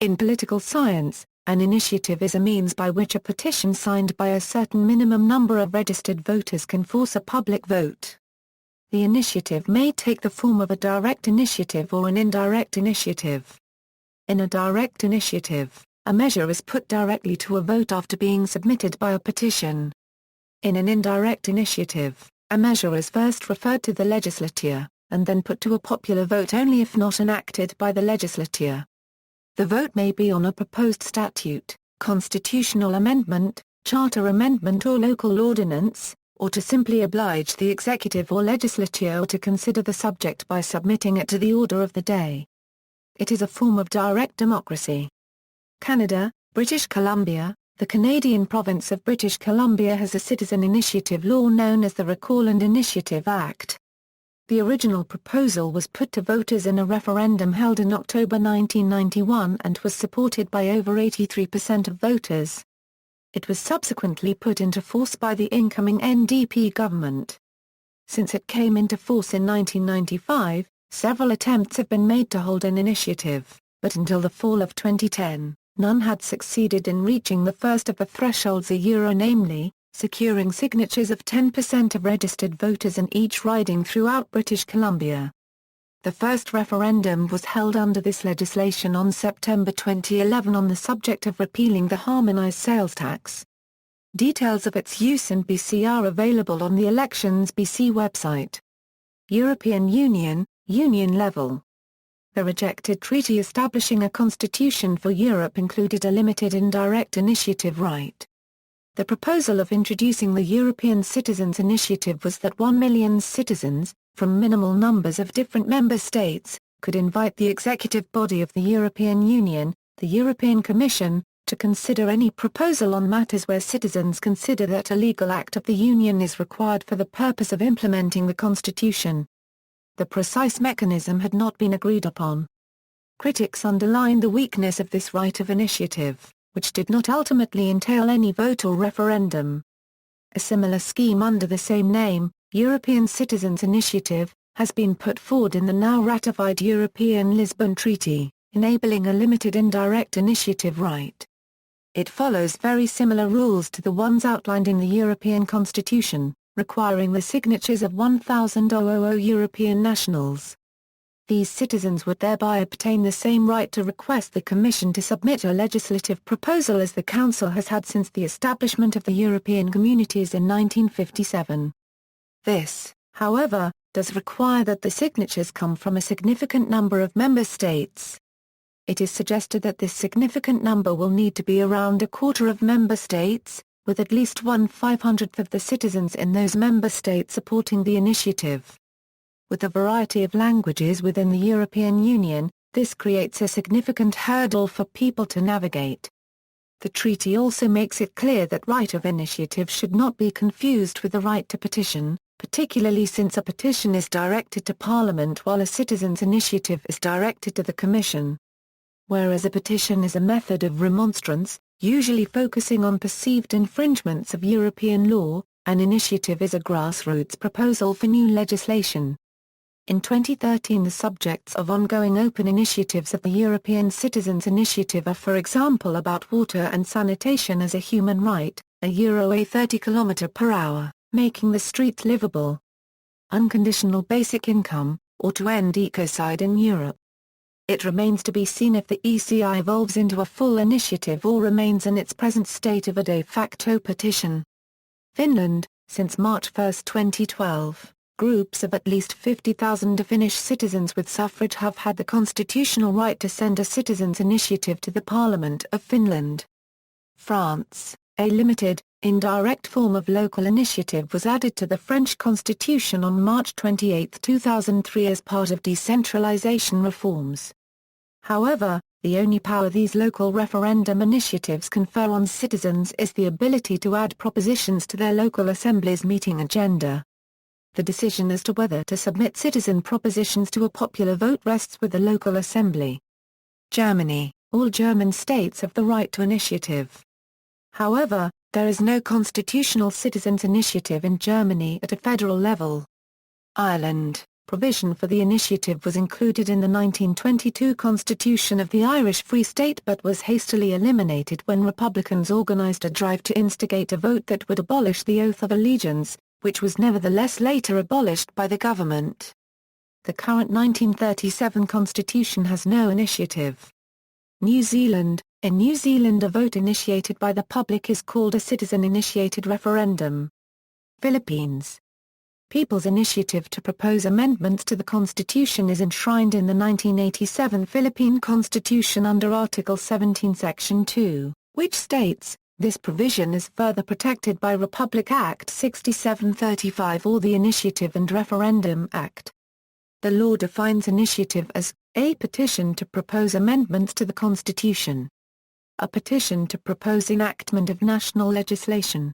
In political science, an initiative is a means by which a petition signed by a certain minimum number of registered voters can force a public vote. The initiative may take the form of a direct initiative or an indirect initiative. In a direct initiative, a measure is put directly to a vote after being submitted by a petition. In an indirect initiative, a measure is first referred to the legislature, and then put to a popular vote only if not enacted by the legislature. The vote may be on a proposed statute, constitutional amendment, charter amendment or local ordinance, or to simply oblige the executive or legislature to consider the subject by submitting it to the order of the day. It is a form of direct democracy. Canada, British Columbia. The Canadian province of British Columbia has a citizen initiative law known as the Recall and Initiative Act. The original proposal was put to voters in a referendum held in October 1991 and was supported by over 83% of voters. It was subsequently put into force by the incoming NDP government. Since it came into force in 1995, several attempts have been made to hold an initiative, but until the fall of 2010, none had succeeded in reaching the first of the thresholds, namely, securing signatures of 10% of registered voters in each riding throughout British Columbia. The first referendum was held under this legislation on September 2011 on the subject of repealing the harmonised sales tax. Details of its use in BC are available on the Elections BC website. European Union, Union level. The rejected treaty establishing a constitution for Europe included a limited indirect initiative right. The proposal of introducing the European Citizens' Initiative was that 1 million citizens, from minimal numbers of different member states, could invite the executive body of the European Union, the European Commission, to consider any proposal on matters where citizens consider that a legal act of the Union is required for the purpose of implementing the Constitution. The precise mechanism had not been agreed upon. Critics underlined the weakness of this right of initiative, which did not ultimately entail any vote or referendum. A similar scheme under the same name, European Citizens' Initiative, has been put forward in the now ratified European Lisbon Treaty, enabling a limited indirect initiative right. It follows very similar rules to the ones outlined in the European Constitution, requiring the signatures of 1,000 European nationals. These citizens would thereby obtain the same right to request the Commission to submit a legislative proposal as the Council has had since the establishment of the European Communities in 1957. This, however, does require that the signatures come from a significant number of member states. It is suggested that this significant number will need to be around a quarter of member states, with at least 1/500th of the citizens in those member states supporting the initiative. With a variety of languages within the European Union, this creates a significant hurdle for people to navigate. The treaty also makes it clear that right of initiative should not be confused with the right to petition, particularly since a petition is directed to Parliament while a citizens' initiative is directed to the Commission. Whereas a petition is a method of remonstrance, usually focusing on perceived infringements of European law, an initiative is a grassroots proposal for new legislation. In 2013, the subjects of ongoing open initiatives of the European Citizens' Initiative are, for example, about water and sanitation as a human right, a 30 km/h, making the streets livable, unconditional basic income, or to end ecocide in Europe. It remains to be seen if the ECI evolves into a full initiative or remains in its present state of a de facto petition. Finland, since March 1, 2012. Groups of at least 50,000 Finnish citizens with suffrage have had the constitutional right to send a citizens' initiative to the Parliament of Finland. France, a limited, indirect form of local initiative was added to the French constitution on March 28, 2003 as part of decentralization reforms. However, the only power these local referendum initiatives confer on citizens is the ability to add propositions to their local assembly's meeting agenda. The decision as to whether to submit citizen propositions to a popular vote rests with the local assembly. Germany, all German states have the right to initiative. However, there is no constitutional citizens' initiative in Germany at a federal level. Ireland, Provision for the initiative was included in the 1922 Constitution of the Irish Free State but was hastily eliminated when Republicans organised a drive to instigate a vote that would abolish the Oath of Allegiance, which was nevertheless later abolished by the government. The current 1937 Constitution has no initiative. New Zealand. In New Zealand, a vote initiated by the public is called a citizen-initiated referendum. Philippines. People's initiative to propose amendments to the Constitution is enshrined in the 1987 Philippine Constitution under Article 17 Section 2, which states, "This provision is further protected by Republic Act 6735 or the Initiative and Referendum Act." The law defines initiative as, a petition to propose amendments to the Constitution. A petition to propose enactment of national legislation.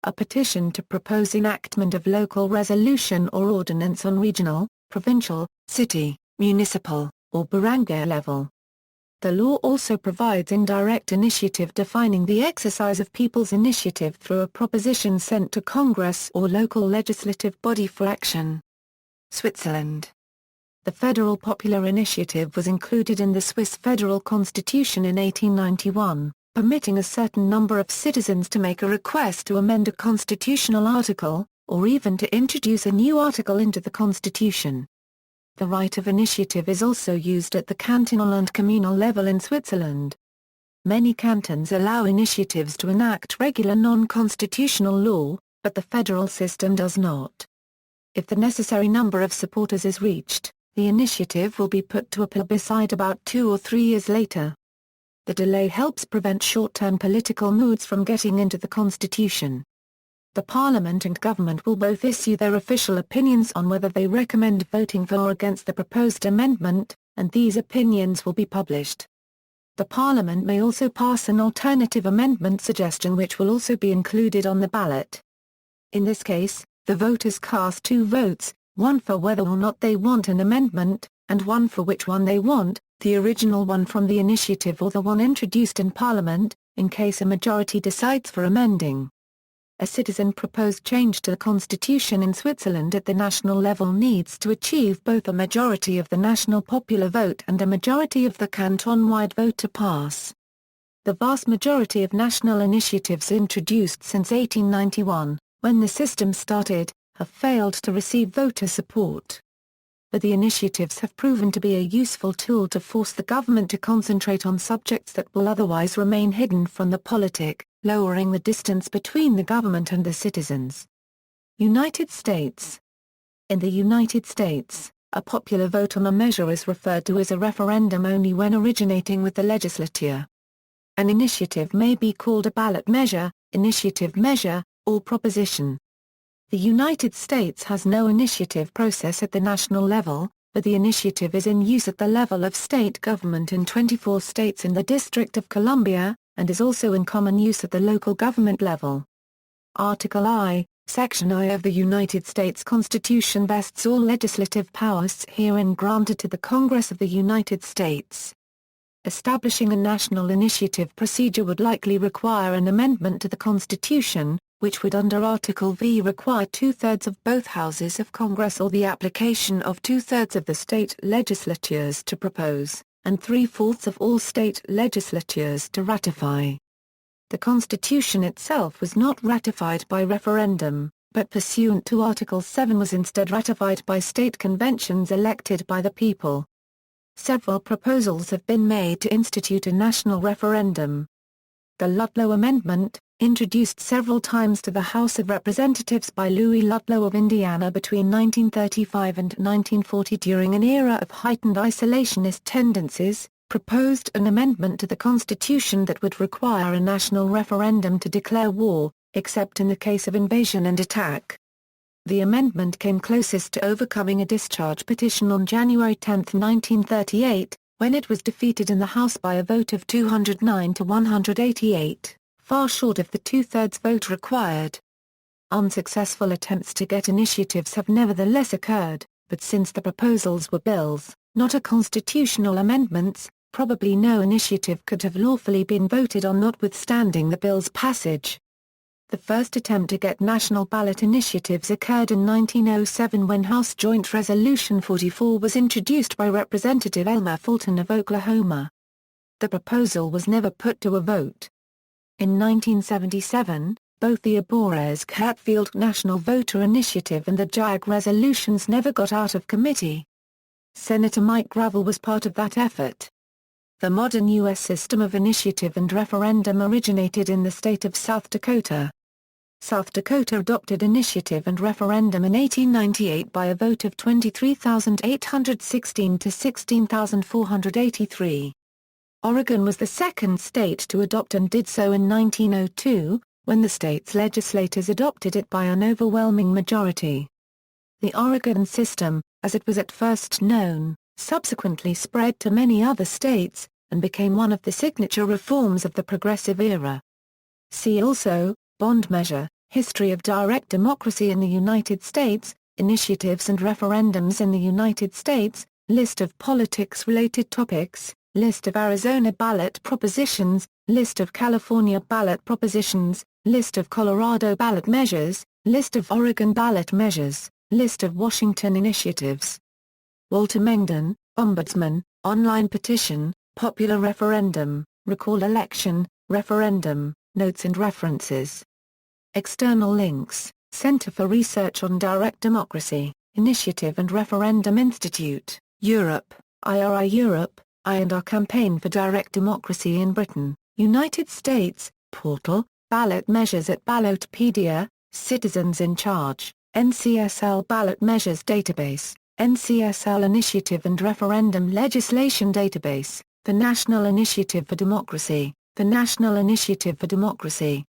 A petition to propose enactment of local resolution or ordinance on regional, provincial, city, municipal, or barangay level. The law also provides indirect initiative defining the exercise of people's initiative through a proposition sent to Congress or local legislative body for action. Switzerland. The Federal Popular Initiative was included in the Swiss Federal Constitution in 1891, permitting a certain number of citizens to make a request to amend a constitutional article, or even to introduce a new article into the Constitution. The right of initiative is also used at the cantonal and communal level in Switzerland. Many cantons allow initiatives to enact regular non-constitutional law, but the federal system does not. If the necessary number of supporters is reached, the initiative will be put to a plebiscite about 2 or 3 years later. The delay helps prevent short-term political moods from getting into the Constitution. The Parliament and government will both issue their official opinions on whether they recommend voting for or against the proposed amendment, and these opinions will be published. The Parliament may also pass an alternative amendment suggestion which will also be included on the ballot. In this case, the voters cast 2 votes, one for whether or not they want an amendment, and one for which one they want, the original one from the initiative or the one introduced in Parliament, in case a majority decides for amending. A citizen-proposed change to the Constitution in Switzerland at the national level needs to achieve both a majority of the national popular vote and a majority of the canton-wide vote to pass. The vast majority of national initiatives introduced since 1891, when the system started, have failed to receive voter support. But the initiatives have proven to be a useful tool to force the government to concentrate on subjects that will otherwise remain hidden from the politic, lowering the distance between the government and the citizens. United States. In the United States, a popular vote on a measure is referred to as a referendum only when originating with the legislature. An initiative may be called a ballot measure, initiative measure, or proposition. The United States has no initiative process at the national level, but the initiative is in use at the level of state government in 24 states in the District of Columbia, and is also in common use at the local government level. Article I, Section I of the United States Constitution vests all legislative powers herein granted to the Congress of the United States. Establishing a national initiative procedure would likely require an amendment to the Constitution, which would under Article V require 2/3 of both houses of Congress or the application of 2/3 of the state legislatures to propose, and 3/4 of all state legislatures to ratify. The Constitution itself was not ratified by referendum, but pursuant to Article 7 was instead ratified by state conventions elected by the people. Several proposals have been made to institute a national referendum. The Ludlow Amendment, introduced several times to the House of Representatives by Louis Ludlow of Indiana between 1935 and 1940 during an era of heightened isolationist tendencies, proposed an amendment to the Constitution that would require a national referendum to declare war, except in the case of invasion and attack. The amendment came closest to overcoming a discharge petition on January 10, 1938, when it was defeated in the House by a vote of 209 to 188. Far short of the 2/3 vote required. Unsuccessful attempts to get initiatives have nevertheless occurred, but since the proposals were bills, not a constitutional amendments, probably no initiative could have lawfully been voted on notwithstanding the bill's passage. The first attempt to get national ballot initiatives occurred in 1907 when House Joint Resolution 44 was introduced by Representative Elmer Fulton of Oklahoma. The proposal was never put to a vote. In 1977, both the Abores-Hatfield National Voter Initiative and the JAG resolutions never got out of committee. Senator Mike Gravel was part of that effort. The modern U.S. system of initiative and referendum originated in the state of South Dakota. South Dakota adopted initiative and referendum in 1898 by a vote of 23,816 to 16,483. Oregon was the second state to adopt and did so in 1902, when the state's legislators adopted it by an overwhelming majority. The Oregon system, as it was at first known, subsequently spread to many other states, and became one of the signature reforms of the Progressive Era. See also, Bond measure, History of direct democracy in the United States, Initiatives and referendums in the United States, List of politics-related topics, List of Arizona ballot propositions, List of California ballot propositions, List of Colorado ballot measures, List of Oregon ballot measures, List of Washington initiatives. Walter Mengden, Ombudsman, Online petition, Popular referendum, Recall election, Referendum, Notes and references. External links, Center for Research on Direct Democracy, Initiative and Referendum Institute, Europe, IRI Europe, I&R Campaign for Direct Democracy in Britain, United States, Portal, Ballot Measures at Ballotpedia, Citizens in Charge, NCSL Ballot Measures Database, NCSL Initiative and Referendum Legislation Database, the National Initiative for Democracy, the National Initiative for Democracy,